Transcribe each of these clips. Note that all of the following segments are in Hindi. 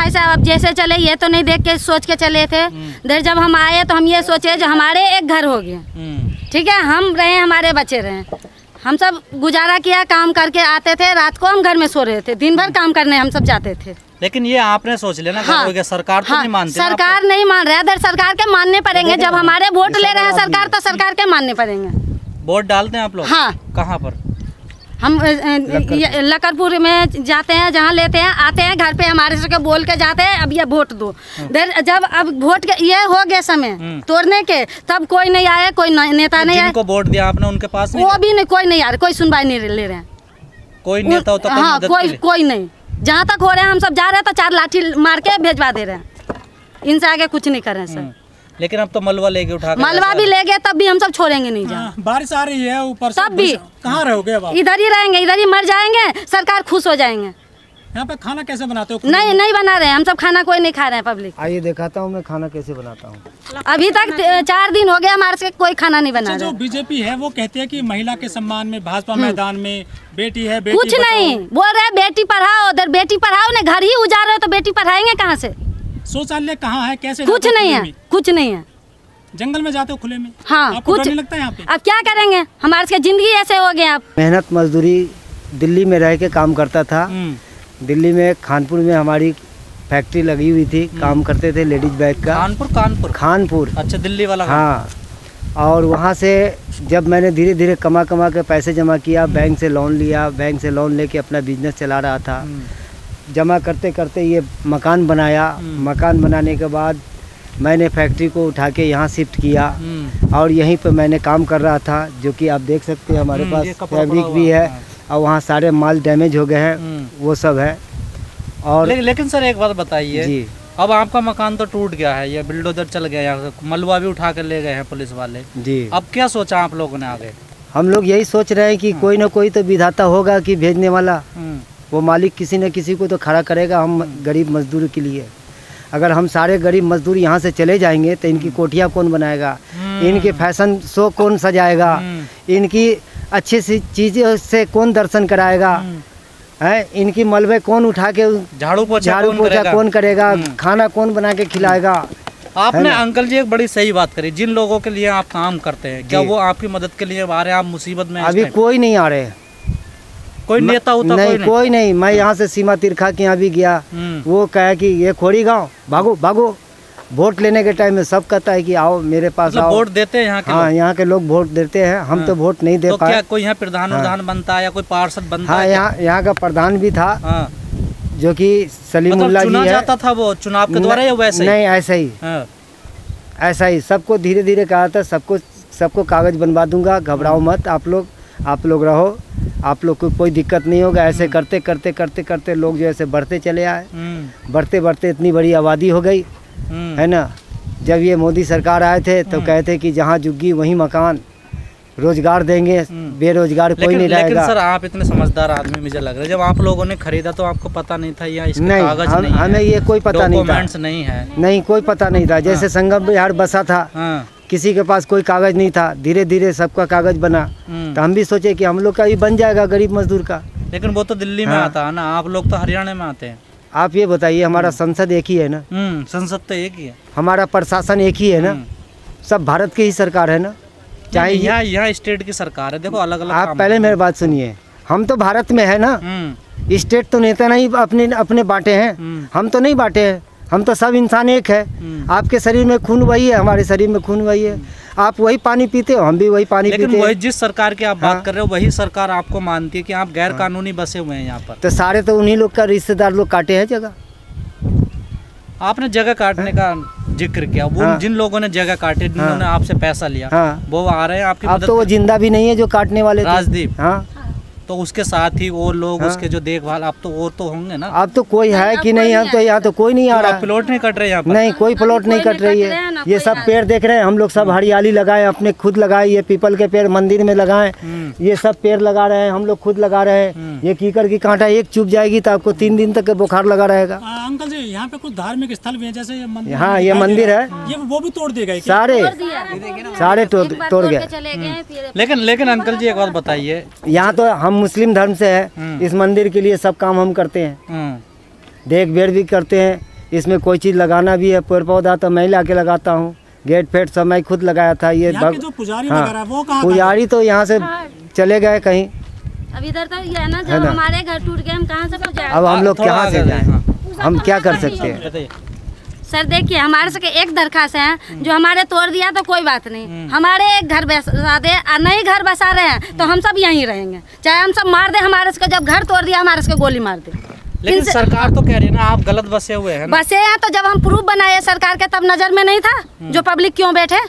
कैसा अब जैसे चले ये तो नहीं देख के सोच के चले थे। इधर जब हम आए तो हम ये सोचे जो हमारे एक घर हो गया, ठीक है, हम रहे हमारे बच्चे रहे, हम सब गुजारा किया, काम करके आते थे, रात को हम घर में सो रहे थे, दिन भर काम करने हम सब जाते थे। लेकिन ये आपने सोच लिया ना, हाँ, सरकार तो नहीं मानती, सरकार नहीं मान रहे, इधर सरकार के मानने पड़ेंगे। जब हमारे वोट ले रहे हैं सरकार तो सरकार के मानने पड़ेंगे। वोट डालते हैं आप लोग? हाँ। कहाँ पर? हम लकरपुर में जाते हैं, जहाँ लेते हैं, आते हैं घर पे हमारे से बोल के जाते हैं अब ये वोट दो। जब अब वोट के ये हो गए समय तोड़ने के, तब कोई नहीं आया, कोई नेता नहीं आया। जिनको वोट दिया आपने उनके पास वो भी नहीं, कोई नहीं आ रहा, कोई सुनवाई नहीं ले रहे हैं, कोई नेता होता? हाँ, कोई नहीं। जहाँ तक हो रहे हैं हम सब जा रहे हैं तो 4 लाठी मार के भेजवा दे रहे हैं, इनसे आगे कुछ नहीं कर रहे हैं सर। लेकिन अब तो मलबा लेके उठा, मलबा भी ले गए तब भी हम सब छोड़ेंगे नहीं। जहाँ बारिश आ रही है ऊपर तब भी कहाँ रहोगे अब? इधर ही रहेंगे, इधर ही मर जाएंगे, सरकार खुश हो जाएंगे। यहाँ पे खाना कैसे बनाते हो? नहीं बना रहे हैं हम सब, खाना कोई नहीं खा रहे हैं पब्लिक। आइए दिखाता हूँ मैं खाना कैसे बनाता हूँ। अभी तक 4 दिन हो गया हमारे से कोई खाना नहीं बना। जो बीजेपी है वो कहती है कि महिला के सम्मान में भाजपा मैदान में बेटी है, बेटी कुछ नहीं बोल रहे, बेटी पढ़ाओ, उधर बेटी पढ़ाओ ने घर ही उजाड़ रहे हो तो बेटी पढ़ाएंगे कहाँ से? शौचालय कहाँ है, कैसे? कुछ नहीं है, कुछ नहीं है। जंगल में जाते हो खुले में? हाँ, आपको कुछ डर नहीं लगता है यहाँ पे? अब क्या करेंगे, हमारे से जिंदगी ऐसे हो गए। आप मेहनत मजदूरी दिल्ली में रह के काम करता था। दिल्ली में कानपुर में हमारी फैक्ट्री लगी हुई थी, काम करते थे लेडीज बैग का। कानपुर। अच्छा, दिल्ली वाला? हाँ। और वहाँ से जब मैंने धीरे धीरे कमा के पैसे जमा किया, बैंक से लोन लिया, बैंक से लोन लेके अपना बिजनेस चला रहा था। जमा करते करते ये मकान बनाया। मकान बनाने के बाद मैंने फैक्ट्री को उठा के यहाँ शिफ्ट किया और यहीं पे मैंने काम कर रहा था, जो कि आप देख सकते हैं हमारे पास फैब्रिक भी है और वहाँ सारे माल डैमेज हो गए हैं, वो सब है। और लेकिन सर एक बात बताइए जी, अब आपका मकान तो टूट गया है, ये बिल्डोजर चल गया, यहाँ मलबा भी उठा कर ले गए हैं पुलिस वाले जी। अब क्या सोचा आप लोगों ने आगे? हम लोग यही सोच रहे हैं कि कोई ना कोई तो विधाता होगा कि भेजने वाला, वो मालिक किसी न किसी को तो खड़ा करेगा हम गरीब मजदूर के लिए। अगर हम सारे गरीब मजदूर यहाँ से चले जाएंगे तो इनकी कोठियाँ कौन बनाएगा, इनके फैशन शो कौन सजाएगा, इनकी अच्छी सी चीज़ों से कौन दर्शन कराएगा, है इनकी मलबे कौन उठा के झाड़ू पोछा कौन करेगा, खाना कौन बना के खिलाएगा। आपने अंकल जी एक बड़ी सही बात करी, जिन लोगों के लिए आप काम करते हैं क्या वो आपकी मदद के लिए आ रहे हैं? आप मुसीबत में अभी कोई नहीं आ रहे, कोई नेता होता नहीं, कोई नहीं। मैं यहाँ से सीमा तिरखा के यहाँ भी गया, वो कहा कि ये खोड़ी गांव भागो भागो। वोट लेने के टाइम में सब कहता है कि आओ मेरे पास आओ। वोट देते हैं यहाँ के? हाँ, यहाँ के लोग वोट देते हैं, हम तो वोट नहीं दे पाए। क्या कोई यहाँ प्रधान बनता है या कोई पार्षद बनता है? हाँ, यहाँ का प्रधान भी था जो कि सलीमुल्लाह जी है। जाता था वो चुनाव के द्वारा या वैसे? नहीं, ऐसा ही सबको धीरे धीरे कहा था, सबको कागज बनवा दूंगा, घबराओ मत आप लोग रहो, आप लोग को कोई दिक्कत नहीं होगा। ऐसे करते करते लोग जो ऐसे बढ़ते चले आए, बढ़ते इतनी बड़ी आबादी हो गई है ना। जब ये मोदी सरकार आए थे तो कहते कि जहाँ झुग्गी वहीं मकान, रोजगार देंगे, बेरोजगार कोई नहीं रहेगा। लेकिन सर आप इतने समझदार आदमी मुझे लग रहा है, जब आप लोगों ने खरीदा तो आपको पता नहीं था या इसके कागज नहीं है? हमें ये कोई पता नहीं था, नहीं है, नहीं कोई पता नहीं था। जैसे संगम बिहार बसा था, किसी के पास कोई कागज नहीं था, धीरे धीरे सबका कागज बना, तो हम भी सोचे कि हम लोग का भी बन जाएगा गरीब मजदूर का। लेकिन वो तो दिल्ली में आता है ना, आप लोग तो हरियाणा में आते हैं। आप ये बताइए, हमारा संसद एक ही है ना? संसद तो एक ही है, हमारा प्रशासन एक ही है ना, सब भारत की ही सरकार है ना। चाहे यहाँ स्टेट की सरकार है, देखो अलग अलग। आप पहले मेरी बात सुनिए, हम तो भारत में है ना, स्टेट तो नेता नहीं अपने बांटे हैं, हम तो नहीं बांटे हैं, हम तो सब इंसान एक है। आपके शरीर में खून वही है, हमारे शरीर में खून वही है, आप वही पानी पीते हो, हम भी वही पानी पीते हैं। लेकिन वही जिस सरकार की आप बात कर रहे हो वही सरकार आपको मानती है कि आप गैर कानूनी बसे हुए हैं यहाँ पर। तो सारे तो उन्हीं लोग का रिश्तेदार लोग काटे हैं जगह। आपने जगह काटने का जिक्र किया, वो जिन लोगों ने जगह काटे, जिन्होंने आपसे पैसा लिया, वो आ रहे हैं आपकी मदद। अब तो वो जिंदा भी नहीं है जो काटने वाले, राजदीप। हाँ, तो उसके साथ ही वो लोग उसके जो देखभाल, अब तो और तो होंगे ना। अब तो कोई है कि नहीं, हम तो यहाँ तो कोई नहीं आ रहा। प्लॉट नहीं कट रहे यहाँ पर? नहीं, कोई प्लॉट नहीं कट रही है। ये सब पेड़ देख रहे हैं हम लोग, सब हरियाली लगाए, अपने खुद लगाए। ये पीपल के पेड़ मंदिर में लगाए, ये सब पेड़ लगा रहे हैं, हम लोग खुद लगा रहे हैं। ये कीकर की कांटा एक चुभ जाएगी तो आपको 3 दिन तक बुखार लगा रहेगा। अंकल जी, यहाँ पे कुछ धार्मिक स्थल भी है, जैसे हाँ ये मंदिर है, ये वो भी तोड़ देगा? सारे तोड़ गए। लेकिन अंकल जी एक बात बताइए, यहाँ तो हम मुस्लिम धर्म से है, इस मंदिर के लिए सब काम हम करते हैं, देख भेड़ भी करते हैं, इसमें कोई चीज़ लगाना भी है, पेड़ पौधा तो मैं ला के लगाता हूँ, गेट फेट सब मैं खुद लगाया था। ये जो पुजारी वगैरह वो कहाँ? पुजारी तो यहाँ से चले गए कहीं। अब इधर तो ये है ना, जब हमारे घर टूट गए हम कहाँ से पुजारी, अब हम लोग कहाँ से जाएं? हम क्या कर सकते हैं? सर देखिए, हमारे से एक दरखास्त है, जो हमारे तोड़ दिया तो कोई बात नहीं, हमारे एक घर बसा दे, नहीं घर बसा रहे हैं तो हम सब यहीं रहेंगे, चाहे हम सब मार दे। हमारे से जब घर तोड़ दिया हमारे से गोली मार दे। लेकिन सरकार तो कह रही है ना आप गलत बसे हुए हैं। बसे हैं तो जब हम प्रूफ बनाए सरकार के तब नजर में नहीं था, जो पब्लिक क्यों बैठे?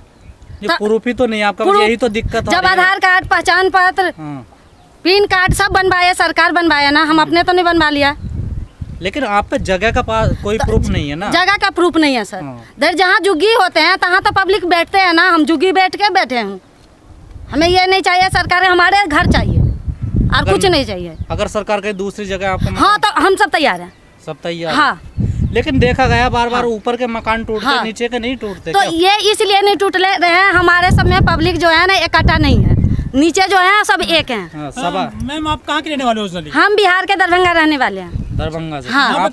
प्रूफ ही तो नहीं आपका, यही तो दिक्कत है। जब आधार कार्ड, पहचान पत्र, पैन कार्ड सब बनवाए, सरकार बनवाया ना, हम अपने तो नहीं बनवा लिया। लेकिन आप पे जगह का कोई प्रूफ नहीं है ना? जगह का प्रूफ नहीं है सर। देर जहाँ जुग्गी होते हैं तहाँ तो पब्लिक बैठते हैं ना, हम जुग्गी बैठ के बैठे हैं। हमें ये नहीं चाहिए सरकार, हमारे घर चाहिए और कुछ नहीं चाहिए। अगर सरकार कहीं दूसरी जगह आपको, हाँ तो हम सब तैयार हैं। सब तैयार? हाँ। लेकिन देखा गया बार बार ऊपर के मकान टूटते, नीचे के नहीं टूटते। तो ये इसलिए नहीं टूट रहे हैं, हमारे सब में पब्लिक जो है ना इकट्ठा नहीं है, नीचे जो है सब एक हैं। मैम आप कहाँ के रहने वाले हो? हम बिहार के दरभंगा रहने वाले हैं। दरभंगा से? हाँ।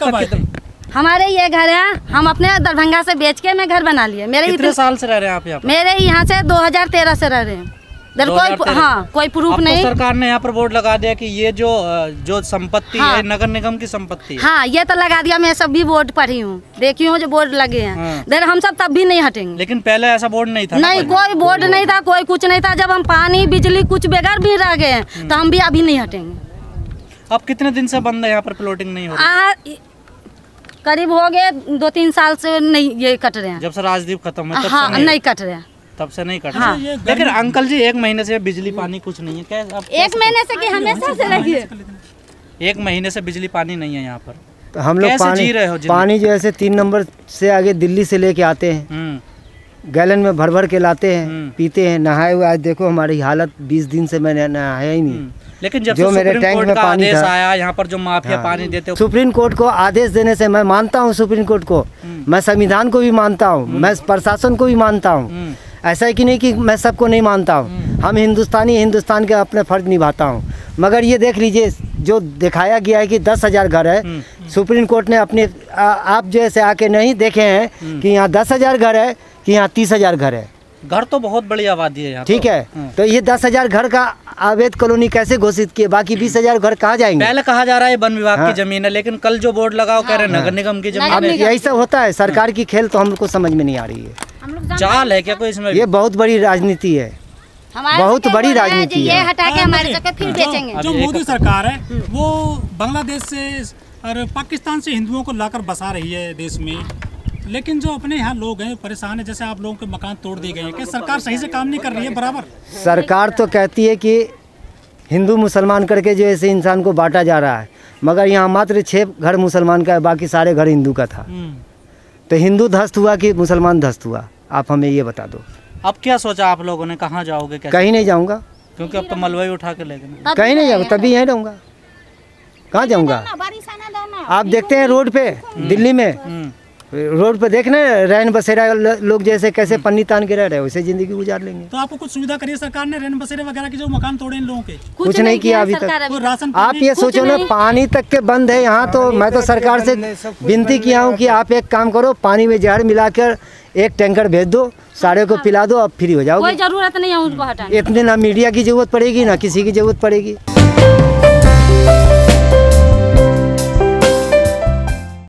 हमारे ये घर है, हम अपने दरभंगा से बेच के मैं घर बना लिए। मेरे कितने साल से रह रहे हैं आप यहाँ? मेरे यहाँ से 2013 से रह रहे हैं। कोई प्रूफ नहीं। तो सरकार ने यहाँ पर बोर्ड लगा दिया कि ये जो संपत्ति है नगर निगम की संपत्ति है। हाँ ये तो लगा दिया, मैं सब भी बोर्ड पढ़ी हूँ, देखी हूँ जो बोर्ड लगे हैं। देर हम सब तब भी नहीं हटेंगे। लेकिन पहले ऐसा बोर्ड नहीं था? नहीं, कोई बोर्ड नहीं था, कोई कुछ नहीं था। जब हम पानी बिजली कुछ बगैर भी रह गए तो हम भी अभी नहीं हटेंगे। अब कितने दिन से बंद है यहाँ पर, प्लॉटिंग नहीं हो रही? करीब हो गए 2-3 साल से नहीं ये कट रहे हैं। जब से राजदीप खत्म है हाँ नहीं कट रहे हैं, तब से नहीं कट रहे। हाँ। लेकिन अंकल जी 1 महीने से बिजली पानी कुछ नहीं है क्या? 1 महीने से कि हमेशा से रहिए? 1 महीने से बिजली पानी नहीं है यहाँ पर। तो हम लोग पानी जो ऐसे 3 नंबर से आगे दिल्ली से लेके आते हैं, गैलन में भर भर के लाते हैं, पीते हैं, नहाए हुए। आज देखो हमारी हालत, 20 दिन से मैंने नहाया ही नहीं। लेकिन जब जो मेरे टैंक में पानी आया यहाँ पर, जो माफिया पानी देते, सुप्रीम कोर्ट को आदेश देने से मैं मानता हूँ, सुप्रीम कोर्ट को मैं संविधान को भी मानता हूँ, मैं प्रशासन को भी मानता हूँ। ऐसा है कि नहीं कि मैं सबको नहीं मानता हूँ। हम हिंदुस्तानी, हिंदुस्तान के अपने फर्ज निभाता हूँ। मगर ये देख लीजिए जो दिखाया गया है कि 10,000 घर है, सुप्रीम कोर्ट ने अपने आप जैसे आके नहीं देखे हैं कि यहाँ 10,000 घर है कि यहाँ 30,000 घर है। घर तो बहुत बड़ी आबादी है यहाँ। ठीक है, तो ये 10,000 घर का अवैध कॉलोनी कैसे घोषित किए? बाकी 20,000 घर कहाँ जाएंगे? पहले कहा जा रहा है वन विभाग की जमीन है, लेकिन कल जो बोर्ड लगाओ कह रहे हैं नगर निगम की जमीन है। यही सब होता है, सरकार की खेल तो हमको समझ में नहीं आ रही है। चाल है क्या कोई इसमें? ये बहुत बड़ी राजनीति है, बहुत बड़ी राजनीति है। ये हटा के हमारे से फिर बेचेंगे। जो मोदी सरकार है वो बांग्लादेश से और पाकिस्तान से हिंदुओं को लाकर बसा रही है देश में, लेकिन जो अपने यहाँ लोग हैं परेशान है। जैसे आप लोगों के मकान तोड़ दिए गए हैं, क्या सरकार सही से काम नहीं कर रही है बराबर? सरकार तो कहती है कि हिंदू मुसलमान करके जो ऐसे इंसान को बांटा जा रहा है, मगर यहाँ मात्र 6 घर मुसलमान का है, बाकी सारे घर हिंदू का था। तो हिंदू ध्वस्त हुआ कि मुसलमान ध्वस्त हुआ? आप हमें ये बता दो। अब क्या सोचा आप लोगों ने, कहाँ जाओगे? कहीं नहीं जाऊँगा, क्योंकि अब तो मलबा उठा के ले गए। कहीं नहीं जाऊँगा, तभी यहीं रहूँगा। कहाँ जाऊँगा? आप देखते हैं रोड पे दिल्ली में, रोड पे देखना रैन बसेरा लोग जैसे कैसे पन्नी तान के रह रहे हैं, वैसे जिंदगी गुजार लेंगे। तो आपको कुछ सुविधा करिए सरकार ने, रैन बसेरे वगैरह की जो मकान तोड़े इन लोगों के? कुछ नहीं किया अभी तक। राशन आप ये सोचो ना, पानी तक के बंद है यहाँ। तो मैं तो सरकार से विनती किया हूँ कि आप एक काम करो, पानी में जहर मिलाकर 1 टैंकर भेज दो, सारे को पिला दो, अब फ्री हो जाओगे। कोई जरूरत नहीं है उनको हटाने। इतने ना मीडिया की जरूरत पड़ेगी ना किसी की जरूरत पड़ेगी।